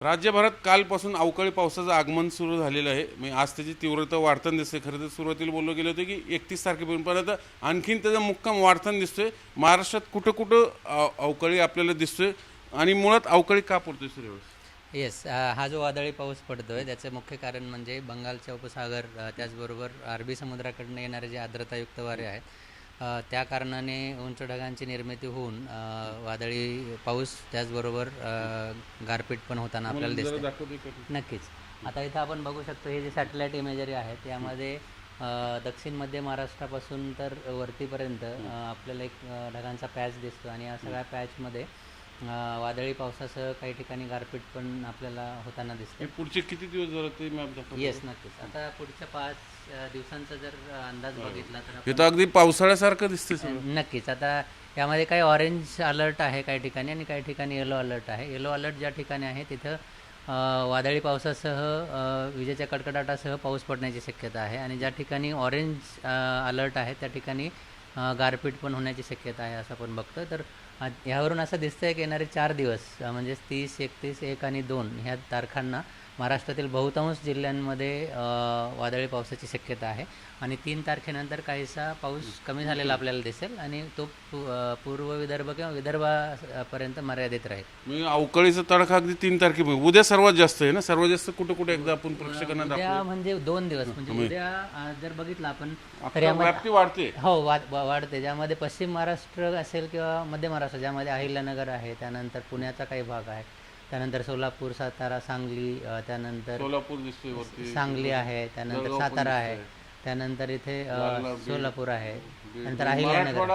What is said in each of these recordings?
राज्यभरात कालपासून अवकाळी पावसाचं आगमन सुरू झालेलं आहे. म्हणजे आज त्याची तीव्रता वाढताना दिसते. खरं तर सुरुवातीला बोललं गेलं होतं की 31 तारखेपर्यंत, पण आता आणखीन त्याचा मुक्काम वाढताना दिसतोय. महाराष्ट्रात कुठं कुठं अवकाळी आपल्याला दिसतोय आणि मुळात अवकाळी का पडतोय सूर्यवंश? येस, हा जो वादळी पाऊस पडतोय त्याचं मुख्य कारण म्हणजे बंगालचा उपसागर, त्याचबरोबर अरबी समुद्राकडून येणारे जे आर्द्रतायुक्त वारे आहेत, त्या कारणाने उंच ढगांची निर्मिती होऊन वादळी पाऊस त्याचबरोबर गारपीट पण होताना आपल्याला दिसते. नक्कीच. आता इथं आपण बघू शकतो, हे जे सॅटेलाईट इमेजरी आहे त्यामध्ये दक्षिण मध्य महाराष्ट्रापासून तर वरतीपर्यंत आपल्याला एक ढगांचा पॅच दिसतो आणि या सगळ्या पॅचमध्ये वादळी पावसासह काही ठिकाणी गारपीट पण आपल्याला होताना दिसते. पुढचे किती दिवस झाले ते मॅप दाखवतो? येस, नक्कीच. आता पुढच्या 5 दिवसांचा जर अंदाज बघितला तर हे तर अगदी पावसाळ्यासारखं दिसतंय. नक्कीच. आता यामध्ये काही ऑरेंज अलर्ट आहे काही ठिकाणी आणि काही ठिकाणी येलो अलर्ट आहे. येलो अलर्ट ज्या ठिकाणी आहे तिथं वादळी पावसासह विजेच्या कडकडाटासह पाऊस पडण्याची शक्यता आहे आणि ज्या ठिकाणी ऑरेंज अलर्ट आहे त्या ठिकाणी गारपीट पण होण्याची शक्यता आहे असं आपण बघतो. तर ह्यावरून असं दिसतं आहे की येणारे 4 दिवस म्हणजे 30, 31, 1 आणि 2 ह्या तारखांना महाराष्ट्रातील बहुतांश जिल्ह्यांमध्ये वादळी पावसाची शक्यता आहे आणि 3 तारखेनंतर काहीसा पाऊस कमी झालेला आपल्याला दिसेल आणि तो पूर्व विदर्भ किंवा विदर्भापर्यंत मर्यादित राहील. म्हणजे अवकाळीचा तडका अगदी 3 तारखेपर्यंत. उद्या सर्वात जास्त आहे ना? सर्वात जास्त कुठं कुठे एकदा आपण प्रेक्षकांना उद्या म्हणजे 2 दिवस म्हणजे उद्या जर बघितलं आपण तर व्याप्ती वाढते. हो, वाढते. ज्यामध्ये पश्चिम महाराष्ट्र असेल किंवा मध्य महाराष्ट्र, ज्यामध्ये अहिल्यानगर आहे, त्यानंतर पुण्याचा काही भाग आहे, त्यानंतर सोलापूर, सातारा, सांगली, त्यानंतर सोलापूर दिसतोय वरती, सांगली आहे, त्यानंतर सातारा आहे, त्यानंतर इथे सोलापूर आहे, नंतर अहिल्यानगर,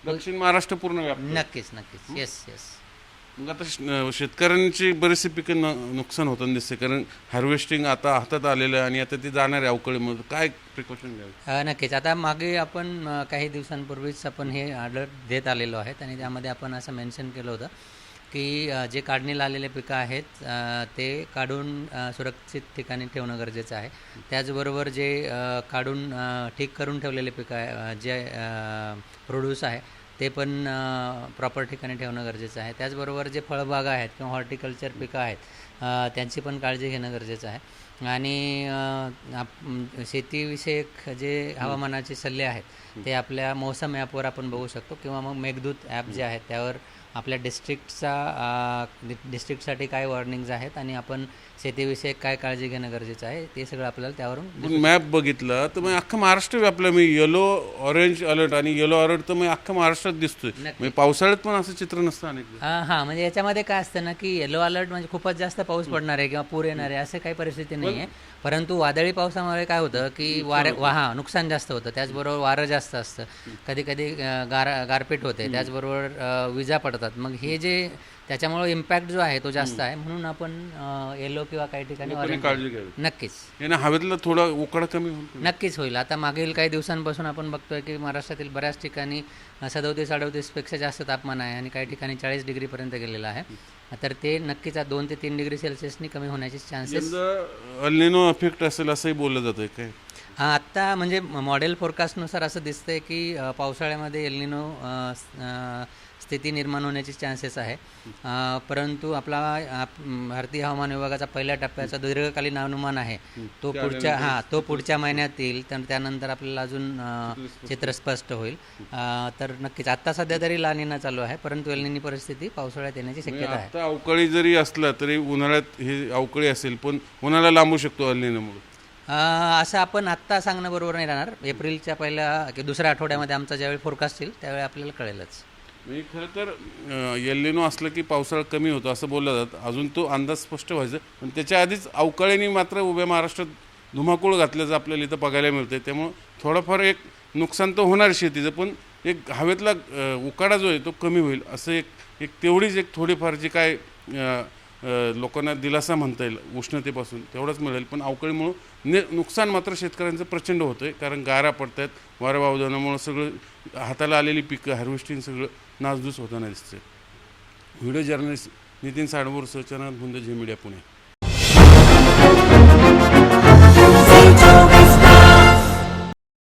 दक्षिण महाराष्ट्र पूर्ण व्याप्त. नक्कीच नक्कीच. Yes yes. मग आता शेतकऱ्यांची बरीचशी पिकं नुकसान होताना दिसते, कारण हार्वेस्टिंग आता हातात आलेलं आहे आणि आता ते जाणार आहे अवकाळीमध्ये. काय प्रिकॉशन घ्यावे? नक्कीच. आता मागे आपण काही दिवसांपूर्वीच आपण हे अलर्ट देत आलेलो आहेत आणि त्यामध्ये आपण असं मेन्शन केलं होतं की जे काढणीला आलेले पिकं आहेत ते काढून सुरक्षित ठिकाणी ठेवणं गरजेचं आहे. त्याचबरोबर जे काढून ठीक करून ठेवलेले पिकं आहे, जे प्रोड्यूस आहे ते पण प्रॉपर ठिकाणी ठेवणं गरजेचं आहे. त्याचबरोबर जे फळबागा आहेत किंवा हॉर्टिकल्चर पिकं आहेत त्यांची पण काळजी घेणं गरजेचं आहे आणि शेतीविषयक जे हवामानाचे सल्ले आहेत ते आपल्या मौसम ॲपवर आपण बघू शकतो किंवा मग मेघदूत ॲप जे आहेत त्यावर आपल्या डिस्ट्रिक्टसाठी काय वॉर्निंग्ज आहेत आणि आपण शेतीविषयक काय काळजी घेणं गरजेचं आहे ते सगळं आपल्याला त्यावरून मॅप बघितला तर मग अख्खा महाराष्ट्र व्यापला. मी येलो ऑरेंज अलर्ट आणि येलो अलर्ट तर मग अख्खा महाराष्ट्रात दिसतोय. म्हणजे पावसाळ्यात पण असं चित्र नसतं अनेक. हां, म्हणजे याच्यामध्ये काय असतं ना की येलो अलर्ट म्हणजे खूपच जास्त पाऊस पडणार आहे किंवा पूर येणार आहे असं काही परिस्थिती नाही आहे. परंतु वादळी पावसामुळे काय होतं की नुकसान जास्त होतं, त्याचबरोबर वारं जास्त असतं, कधी कधी गारपीट होते, त्याचबरोबर विजा पडतात. मग हे जे त्याच्यामुळे इम्पॅक्ट जो आहे तो जास्त आहे, म्हणून आपण येलो किंवा काही ठिकाणी काळजी घ्यावी. नक्कीच. हवेतला थोडा उकाडा कमी नक्कीच होईल. आता मागील काही दिवसांपासून आपण बघतोय की महाराष्ट्रातील बऱ्याच ठिकाणी 37-38 पेक्षा जास्त तापमान आहे आणि काही ठिकाणी 40 डिग्रीपर्यंत गेलेलं आहे. तर ते नक्कीच 2 ते 3 डिग्री सेल्सिअसनी कमी होण्याचे चान्सेस. एल निनो इफेक्ट असेल असंही बोललं जातं काय? आत्ता म्हणजे मॉडेल फोरकास्टनुसार असं दिसतंय की पावसाळ्यामध्ये एल निनो स्थिती निर्माण होण्याचे चान्सेस आहे. परंतु आपला भारतीय हवामान विभागाचा पहिल्या टप्प्याचा दीर्घकालीन अनुमान आहे तो पुढच्या महिन्यात येईल. तर त्यानंतर आपल्याला अजून चित्र स्पष्ट होईल. तर नक्कीच आत्ता सध्या तरी ला निना चालू आहे, परंतु एल निनी परिस्थिती पावसाळ्यात येण्याची शक्यता आहे. आता अवकाळी जरी असला तरी उन्हाळ्यात हे अवकाळी असेल, पण उन्हाळा लांबू शकतो एल निनोमुळे. असं आपण आत्ता सांगणं बरोबर नाही राहणार. एप्रिलच्या पहिल्या की दुसऱ्या आठवड्यामध्ये आमचा ज्यावेळी फोरकास्ट येईल त्यावेळी आपल्याला कळेलच. म्हणजे खरं तर एल निनो असलं की पावसाळा कमी होतो असं बोललं जातं. अजून तो अंदाज स्पष्ट व्हायचा, पण त्याच्या आधीच अवकाळीने मात्र उभ्या महाराष्ट्रात धुमाकूळ घातल्याचं आपल्याला इथं बघायला मिळतं. त्यामुळं थोडंफार एक नुकसान तर होणार शेतीचं, पण एक हवेतला उकाडा जो आहे तो कमी होईल असं एक तेवढीच एक थोडीफार जी काय लोकांना दिलासा म्हणता येईल उष्णतेपासून तेवढंच मिळेल. पण अवकाळीमुळं नुकसान मात्र शेतकऱ्यांचं प्रचंड होतं आहे, कारण गारा पडत आहेत, वाऱ्या वावदानामुळं सगळं हाताला आलेली पिकं हार्वेस्टिंग सगळं नासधूस होताना दिसते. व्हिडिओ जर्नलिस्ट नितीन साडवूर, सचना, झी मीडिया, पुणे.